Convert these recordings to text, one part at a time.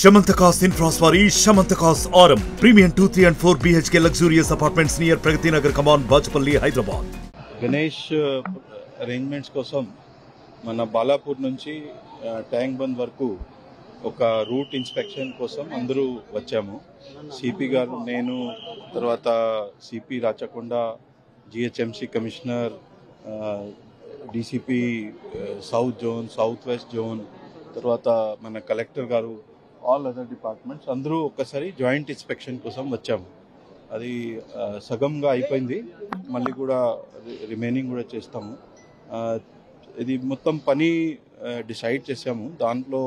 Shamantakas Infraswari, Shamantakas Aurum. Premium 2, 3 and 4 BHK luxurious apartments near Pragati Nagar, Kaman, Bajpalli, Hyderabad. Ganesh arrangements కోసం మన బాలాపూర్ నుంచి tank bund వరకు ఒక route inspection కోసం అందరూ వచ్చాము. సిపి గారు, నేను, తర్వాత CP Rachakonda, GHMC commissioner, DCP south zone, south west zone, తర్వాత మన కలెక్టర్ గారు, ఆల్ అదర్ డిపార్ట్మెంట్స్ అందరూ ఒక్కసారి జాయింట్ ఇన్స్పెక్షన్ కోసం వచ్చాము. అది సగంగా అయిపోయింది, మళ్ళీ కూడా రిమైనింగ్ కూడా చేస్తాము. ఇది మొత్తం పని డిసైడ్ చేసాము. దాంట్లో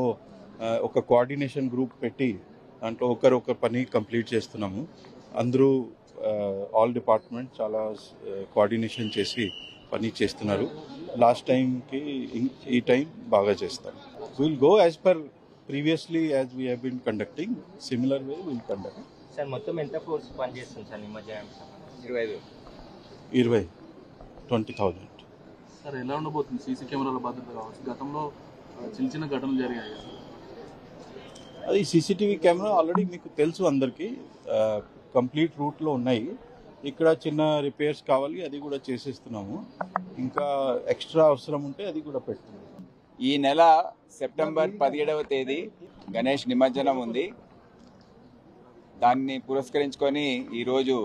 ఒక కోఆర్డినేషన్ గ్రూప్ పెట్టి దాంట్లో ఒకరు పని కంప్లీట్ చేస్తున్నాము. అందరూ ఆల్ డిపార్ట్మెంట్ చాలా కోఆర్డినేషన్ చేసి పని చేస్తున్నారు. లాస్ట్ టైంకి ఈ టైం బాగా చేస్తాం. Will go as per previously as we have been conducting, similar way will conduct. Sir మొత్తం ఎంత ఫోర్స్ పనిచేస్తుంది సార్ నిమజ్జనం? 20,000. సార్ ఎలా ఉండబోతుంది? సీసీ కెమెరాల భద్రత కావచ్చు, గతంలో చిన్న ఘటనలు జరిగాయి. అది సీసీటీవీ కెమెరా ఆల్రెడీ మీకు తెలుసు అందరికీ, కంప్లీట్ రూట్లో ఉన్నాయి. ఇక్కడ చిన్న రిపేర్స్ కావాలి, అది కూడా చేసేస్తున్నాము. ఇంకా ఎక్స్ట్రా అవసరం ఉంటే అది కూడా పెడుతున్నాము. ఈ నెల సెప్టెంబర్ 17వ తేదీ గణేష్ నిమజ్జనం ఉంది. దాన్ని పురస్కరించుకొని ఈరోజు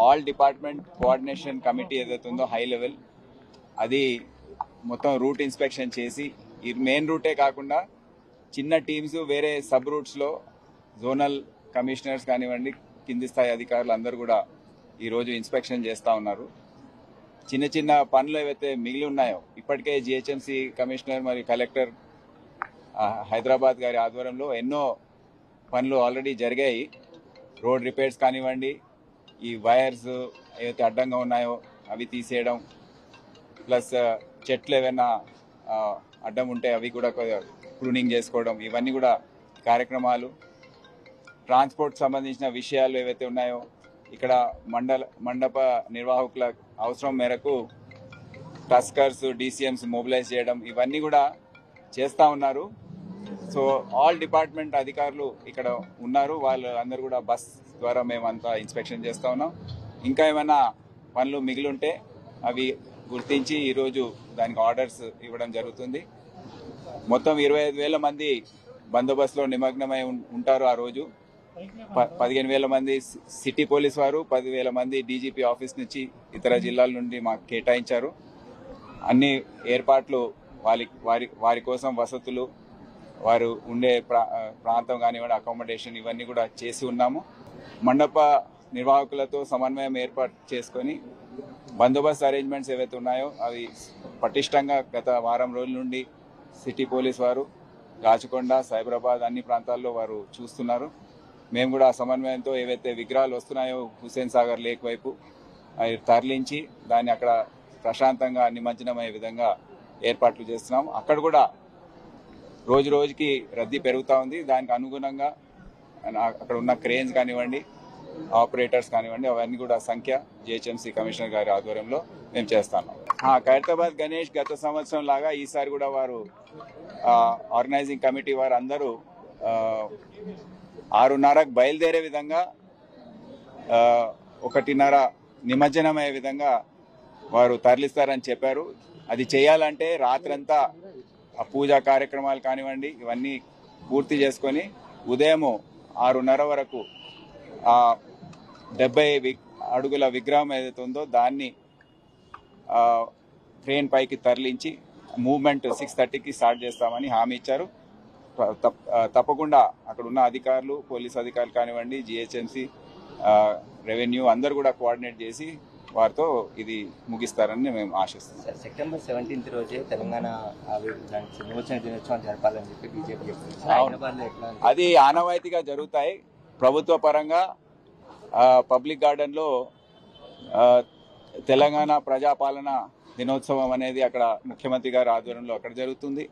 ఆల్ డిపార్ట్మెంట్ కోఆర్డినేషన్ కమిటీ ఏదైతే ఉందో హై లెవెల్, అది మొత్తం రూట్ ఇన్స్పెక్షన్ చేసి, ఈ మెయిన్ రూటే కాకుండా చిన్న టీమ్స్ వేరే సబ్ రూట్స్లో జోనల్ కమిషనర్స్ కానివ్వండి, కింది స్థాయి అధికారులు అందరూ కూడా ఈరోజు ఇన్స్పెక్షన్ చేస్తూ ఉన్నారు. చిన్న చిన్న పనులు ఏవైతే మిగిలి ఉన్నాయో ఇప్పటికే జిహెచ్ఎంసి కమిషనర్ మరియు కలెక్టర్ హైదరాబాద్ గారి ఆధ్వర్యంలో ఎన్నో పనులు ఆల్రెడీ జరిగాయి. రోడ్ రిపేర్స్ కానివ్వండి, ఈ వైర్స్ ఏవైతే అడ్డంగా ఉన్నాయో అవి తీసేయడం, ప్లస్ చెట్లు ఏమైనా అడ్డం ఉంటే అవి కూడా ప్రూనింగ్ చేసుకోవడం, ఇవన్నీ కూడా కార్యక్రమాలు. ట్రాన్స్పోర్ట్ సంబంధించిన విషయాలు ఏవైతే ఉన్నాయో ఇక్కడ మండప నిర్వాహకుల అవసరం మేరకు టస్కర్స్, డీసీఎంస్ మొబిలైజ్ చేయడం, ఇవన్నీ కూడా చేస్తూ ఉన్నారు. సో ఆల్ డిపార్ట్మెంట్ అధికారులు ఇక్కడ ఉన్నారు. వాళ్ళు అందరూ కూడా బస్ ద్వారా మేమంతా ఇన్స్పెక్షన్ చేస్తూ ఉన్నాం. ఇంకా ఏమైనా పనులు మిగిలింటే అవి గుర్తించి ఈరోజు దానికి ఆర్డర్స్ ఇవ్వడం జరుగుతుంది. మొత్తం 25,000 మంది బందోబస్తులో నిమగ్నమై ఉంటారు. ఆ రోజు 15,000 మంది సిటీ పోలీస్ వారు, 10,000 మంది డీజీపీ ఆఫీస్ నుంచి ఇతర జిల్లాల నుండి మాకు కేటాయించారు. అన్ని ఏర్పాట్లు వారి కోసం వసతులు, వారు ఉండే ప్రాంతం కానివ్వండి, అకామిడేషన్, ఇవన్నీ కూడా చేసి ఉన్నాము. మండప నిర్వాహకులతో సమన్వయం ఏర్పాటు చేసుకొని బందోబస్తు అరేంజ్మెంట్స్ ఏవైతే ఉన్నాయో అవి పటిష్టంగా గత వారం రోజుల నుండి సిటీ పోలీస్ వారు రాచకొండ, సైబరాబాద్ అన్ని ప్రాంతాల్లో వారు చూస్తున్నారు. మేము కూడా సమన్వయంతో ఏవైతే విగ్రహాలు వస్తున్నాయో హుస్సేన్ సాగర్ లేక్ వైపు అవి తరలించి దాన్ని అక్కడ ప్రశాంతంగా నిమజ్జనమయ్యే విధంగా ఏర్పాట్లు చేస్తున్నాం. అక్కడ కూడా రోజు రోజుకి రద్దీ పెరుగుతూ ఉంది. దానికి అనుగుణంగా అక్కడ ఉన్న క్రేన్స్ కానివ్వండి, ఆపరేటర్స్ కానివ్వండి, అవన్నీ కూడా సంఖ్య జిహెచ్ఎంసీ కమిషనర్ గారి ఆధ్వర్యంలో మేము చేస్తున్నాం. ఖైరతాబాద్ గణేష్ గత సంవత్సరం లాగా ఈసారి కూడా వారు ఆర్గనైజింగ్ కమిటీ వారు అందరూ 6:30కు బయలుదేరే విధంగా 1:30 నిమజ్జనం అయ్యే విధంగా వారు తరలిస్తారని చెప్పారు. అది చేయాలంటే రాత్రంతా పూజా కార్యక్రమాలు కానివ్వండి ఇవన్నీ పూర్తి చేసుకొని ఉదయం 6:30 వరకు 70 అడుగుల విగ్రహం ఏదైతే ఉందో దాన్ని ట్రైన్ పైకి తరలించి మూవ్మెంట్ 6:30కి స్టార్ట్ చేస్తామని హామీ ఇచ్చారు. తప్పకుండా అక్కడ ఉన్న అధికారులు, పోలీస్ అధికారులు కానివ్వండి, జిహెచ్ఎంసీ, రెవెన్యూ అందరూ కూడా కోఆర్డినేట్ చేసి వారితో ఇది ముగిస్తారని మేము ఆశిస్తున్నాం. సార్ సెప్టెంబర్ 17th రోజే తెలంగాణ నిమజ్జన దినోత్సవం జరపాలని చెప్పి బీజేపీ చెప్తుంది. అది ఆనవాయితీగా జరుగుతాయి. ప్రభుత్వ పరంగా పబ్లిక్ గార్డెన్లో తెలంగాణ ప్రజాపాలన దినోత్సవం అనేది అక్కడ ముఖ్యమంత్రి గారి ఆధ్వర్యంలో అక్కడ జరుగుతుంది.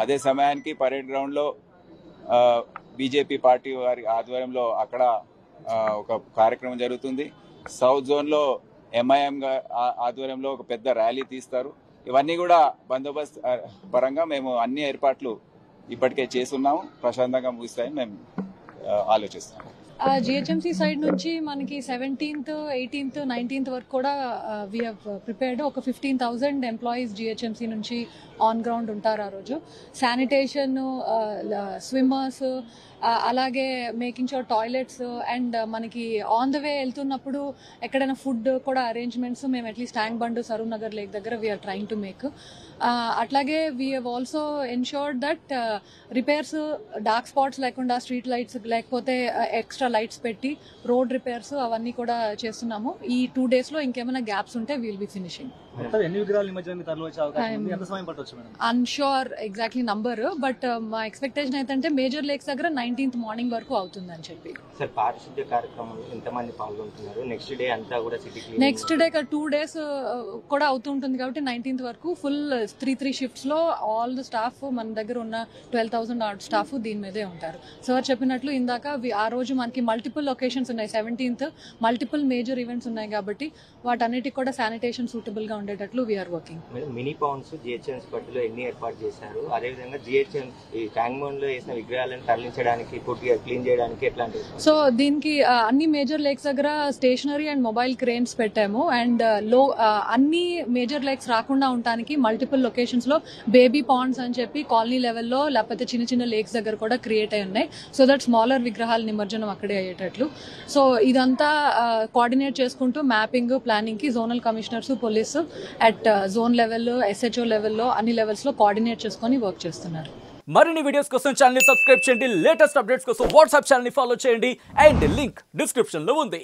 అదే సమయానికి పరేడ్ గ్రౌండ్లో బీజేపీ పార్టీ వారి ఆధ్వర్యంలో అక్కడ ఒక కార్యక్రమం జరుగుతుంది. సౌత్ జోన్లో ఎంఐఎం ఆధ్వర్యంలో ఒక పెద్ద ర్యాలీ తీస్తారు. ఇవన్నీ కూడా బందోబస్తు పరంగా మేము అన్ని ఏర్పాట్లు ఇప్పటికే చేస్తున్నాము, ప్రశాంతంగా ముగిస్తాయని మేము ఆలోచిస్తాం. జిహెచ్ఎంసీ సైడ్ నుంచి మనకి 17th, 18th, 19th వరకు కూడా వీ హ్యావ్ ప్రిపేర్డ్. ఒక 15,000 ఎంప్లాయీస్ జిహెచ్ఎంసీ నుంచి ఆన్ గ్రౌండ్ ఉంటారు ఆ రోజు. శానిటేషన్, స్విమ్మర్స్, అలాగే మేకింగ్ షూర్ టాయిలెట్స్ అండ్ మనకి ఆన్ ద వే వెళ్తున్నప్పుడు ఎక్కడైనా ఫుడ్ కూడా అరేంజ్మెంట్స్ మేము at least tank bund, Saroor Nagar lake దగ్గర వీఆర్ ట్రైంగ్ టు మేక్. అట్లాగే we have also ensured that repairs, dark spots లేకుండా, స్ట్రీట్ లైట్స్ లేకపోతే ఎక్స్ట్రా లైట్స్ పెట్టి రోడ్ రిపేర్స్ అవన్నీ కూడా చేస్తున్నాము. ఈ 2 days లో ఇంకేమైనా గ్యాప్స్ ఉంటే will be finishing. Unsure exactly number, but మా ఎక్స్పెక్టేషన్ అయితే మేజర్ లేక్స్ దగ్గర 19th మార్నింగ్ వరకు అవుతుందని చెప్పి. సార్, పారిశుద్ధ్య కార్యక్రమంలో ఎంతమంది పాల్గొంటున్నారు? నెక్స్ట్ డే అంతా కూడా సిటీ నెక్స్ట్ డే 2 days కూడా అవుతుంటుంది కాబట్టి 19th వరకు ఫుల్ 3 షిఫ్ట్స్ లో ఆల్ ద స్టాఫ్, మన దగ్గర ఉన్న 12,000 స్టాఫ్ దీని మీదే ఉంటారు. సార్ చెప్పినట్లు ఇందాక ఆ రోజు మనకి మల్టిపుల్ లొకేషన్స్ ఉన్నాయి. 17th మల్టిపుల్ మేజర్ ఈవెంట్స్ ఉన్నాయి కాబట్టి వాటన్నిటికి కూడా శానిటేషన్ సూటబుల్ గా ఉండేటట్లు we're working. Mini ponds GHMC పరిధిలో ఎన్ని ఏర్పాటు చేశారు? అదేవిధంగా జిహెచ్ఎంసీ ట్యాంక్ బండ్ లో వేసిన విగ్రహాలను తరలించడానికి, పూర్తిగా క్లీన్ చేయడానికి ఎట్లాంటి? సో దీనికి అన్ని మేజర్ లేక్స్ దగ్గర స్టేషనరీ అండ్ మొబైల్ క్రేన్స్ పెట్టాము. అండ్ అన్ని మేజర్ లేక్స్ రాకుండా ఉండడానికి మల్టిపుల్ లొకేషన్స్ లో బేబీ పాండ్స్ అని చెప్పి కాలనీ లెవెల్లో లేకపోతే చిన్న చిన్న లేక్స్ దగ్గర కూడా క్రియేట్ అయి ఉన్నాయి. సో దట్ స్మాలర్ విగ్రహాల నిమజ్జనం అక్కడే అయ్యేటట్లు. సో ఇదంతా కోఆర్డినేట్ చేసుకుంటూ మ్యాపింగ్, ప్లానింగ్ కి zonal commissioners, police at zone లెవెల్లో, SHO లెవెల్లో అన్ని లెవెల్స్ లో కోఆర్డినేట్ చేసుకొని వర్క్ చేస్తున్నారు. మరిన్ని వీడియోస్ కోసం ఛానల్ ని సబ్స్క్రైబ్ చేయండి, లేటెస్ట్ అప్డేట్స్ కోసం వాట్సాప్ ఛానల్ ని ఫాలో చేయండి అండ్ లింక్ డిస్క్రిప్షన్ లో ఉంది.